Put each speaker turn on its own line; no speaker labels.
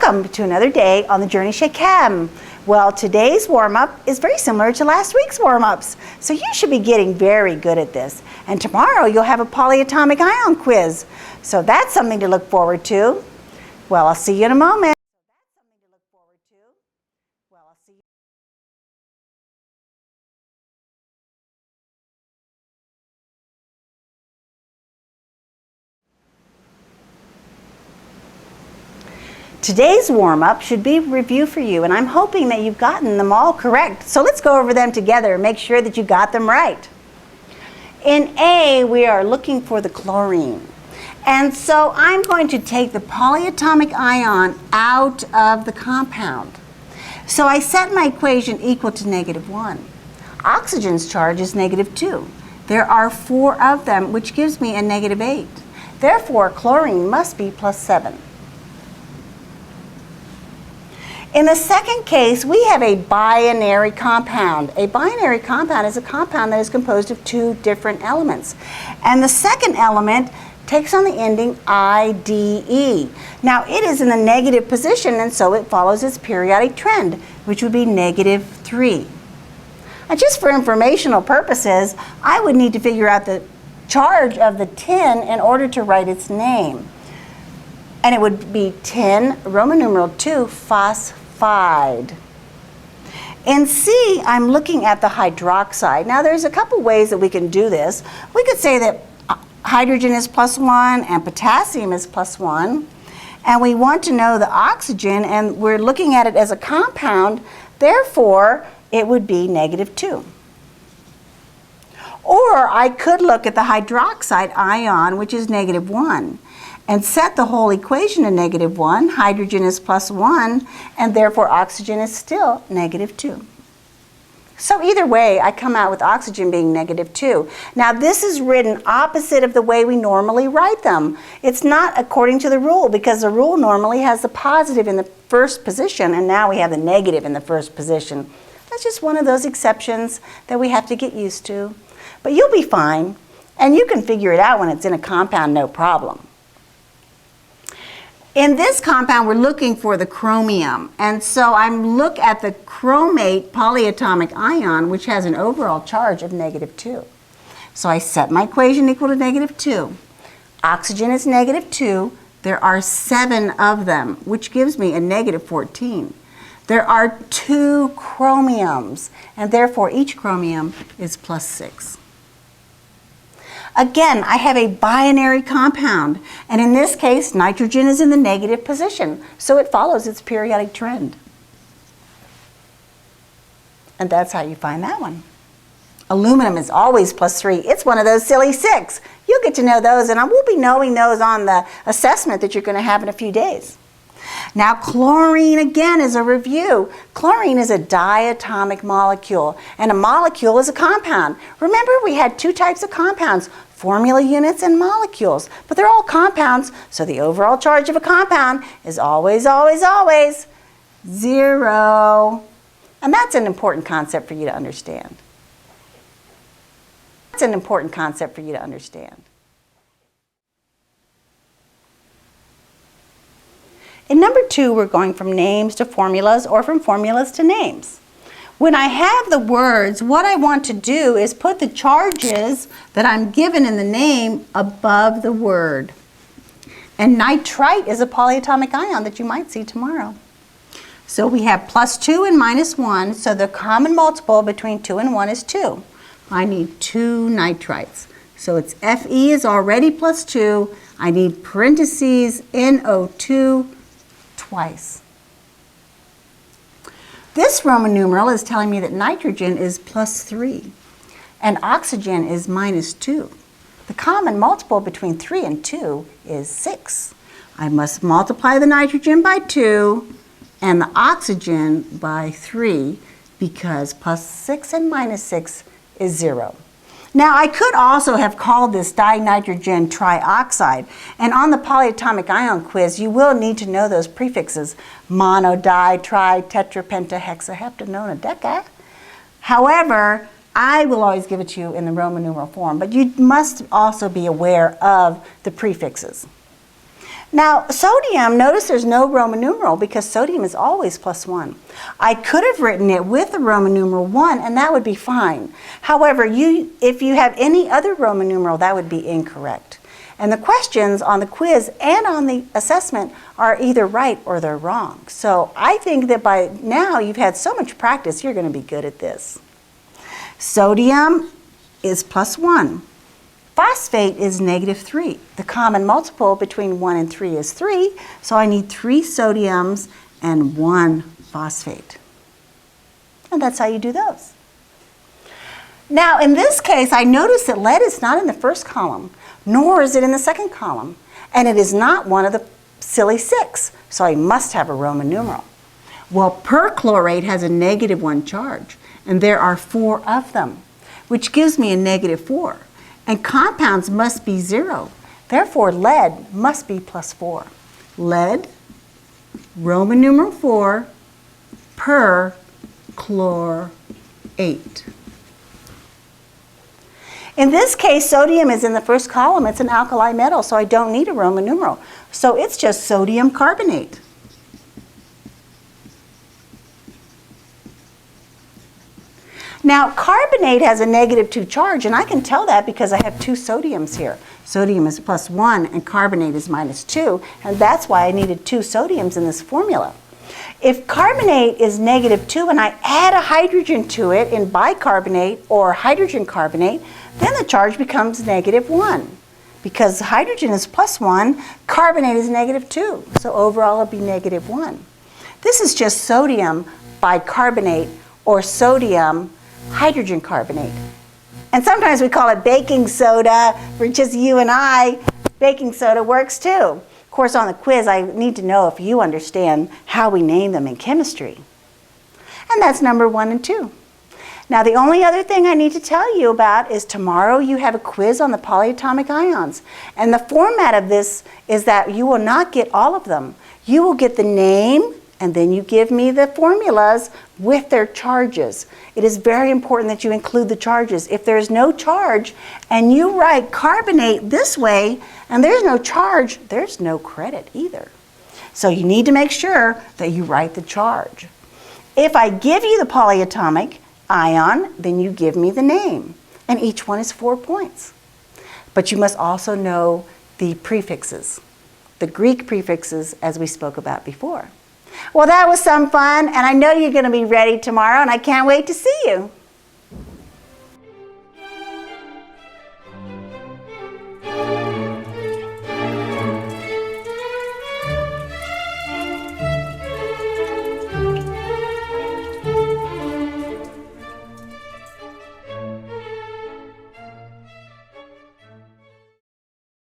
Welcome to another day on the Journey Chez Chem. Well, today's warm-up is very similar to last week's warm-ups, so you should be getting very good at this. And tomorrow you'll have a polyatomic ion quiz, so that's something to look forward to. Well, I'll see you in a moment. Today's warm-up should be a review for you, and I'm hoping that you've gotten them all correct. So let's go over them together and make sure that you got them right. In A, we are looking for the chlorine. And so I'm going to take the polyatomic ion out of the compound. So I set my equation equal to -1. Oxygen's charge is -2. There are 4 of them, which gives me a -8. Therefore, chlorine must be +7. In the second case, we have a binary compound. A binary compound is a compound that is composed of 2 different elements. And the second element takes on the ending IDE. Now, it is in the negative position, and so it follows its periodic trend, which would be -3. And just for informational purposes, I would need to figure out the charge of the tin in order to write its name. And it would be tin, Roman numeral 2, phosphide. In C, I'm looking at the hydroxide. Now, there's a couple ways that we can do this. We could say that hydrogen is +1 and potassium is +1. And we want to know the oxygen, and we're looking at it as a compound. Therefore, it would be -2. Or I could look at the hydroxide ion, which is -1. And set the whole equation to -1, hydrogen is +1, and therefore oxygen is still -2. So either way, I come out with oxygen being -2. Now this is written opposite of the way we normally write them. It's not according to the rule, because the rule normally has the positive in the first position, and now we have the negative in the first position. That's just one of those exceptions that we have to get used to. But you'll be fine, and you can figure it out when it's in a compound, no problem. In this compound, we're looking for the chromium, and so I'm look at the chromate polyatomic ion, which has an overall charge of -2. So I set my equation equal to -2. Oxygen is -2. There are 7 of them, which gives me a -14. There are 2 chromiums, and therefore each chromium is +6. Again, I have a binary compound, and in this case, nitrogen is in the negative position, so it follows its periodic trend. And that's how you find that one. Aluminum is always +3. It's one of those silly 6. You'll get to know those, and I will be knowing those on the assessment that you're going to have in a few days. Now, chlorine, again, is a review. Chlorine is a diatomic molecule, and a molecule is a compound. Remember, we had 2 types of compounds, formula units and molecules, but they're all compounds, so the overall charge of a compound is always, always, always 0. And that's an important concept for you to understand. That's an important concept for you to understand. In number 2, we're going from names to formulas, or from formulas to names. When I have the words, what I want to do is put the charges that I'm given in the name above the word. And nitrite is a polyatomic ion that you might see tomorrow. So we have +2 and -1, so the common multiple between 2 and 1 is 2. I need 2 nitrites. So it's Fe is already +2. I need parentheses NO2 twice. This Roman numeral is telling me that nitrogen is +3 and oxygen is -2. The common multiple between 3 and 2 is 6. I must multiply the nitrogen by 2 and the oxygen by 3, because +6 and -6 is 0. Now, I could also have called this dinitrogen trioxide, and on the polyatomic ion quiz, you will need to know those prefixes: mono, di, tri, tetra, penta, hexa, hepta, nona, deca. However, I will always give it to you in the Roman numeral form, but you must also be aware of the prefixes. Now, sodium, notice there's no Roman numeral because sodium is always +1. I could have written it with a Roman numeral 1, and that would be fine. However, if you have any other Roman numeral, that would be incorrect. And the questions on the quiz and on the assessment are either right or they're wrong. So I think that by now you've had so much practice, you're going to be good at this. Sodium is +1. Phosphate is -3. The common multiple between 1 and 3 is 3, so I need 3 sodiums and 1 phosphate. And that's how you do those. Now, in this case, I notice that lead is not in the first column, nor is it in the second column, and it is not one of the silly 6, so I must have a Roman numeral. Well, perchlorate has a -1 charge, and there are 4 of them, which gives me a -4. And compounds must be 0. Therefore, lead must be +4. Lead, Roman numeral 4, perchlorate. In this case, sodium is in the first column. It's an alkali metal, so I don't need a Roman numeral. So it's just sodium carbonate. Now, carbonate has a -2 charge, and I can tell that because I have 2 sodiums here. Sodium is +1 and carbonate is -2, and that's why I needed 2 sodiums in this formula. If carbonate is -2 and I add a hydrogen to it in bicarbonate or hydrogen carbonate, then the charge becomes -1. Because hydrogen is +1, carbonate is -2, so overall it'll be -1. This is just sodium bicarbonate or sodium hydrogen carbonate. And sometimes we call it baking soda for just you and I. Baking soda works too. Of course, on the quiz, I need to know if you understand how we name them in chemistry. And that's number 1 and 2. Now, the only other thing I need to tell you about is tomorrow you have a quiz on the polyatomic ions. And the format of this is that you will not get all of them. You will get the name, and then you give me the formulas with their charges. It is very important that you include the charges. If there is no charge and you write carbonate this way and there's no charge, there's no credit either. So you need to make sure that you write the charge. If I give you the polyatomic ion, then you give me the name, and each one is 4 points. But you must also know the prefixes, the Greek prefixes as we spoke about before. Well, that was some fun, and I know you're going to be ready tomorrow, and I can't wait to see you.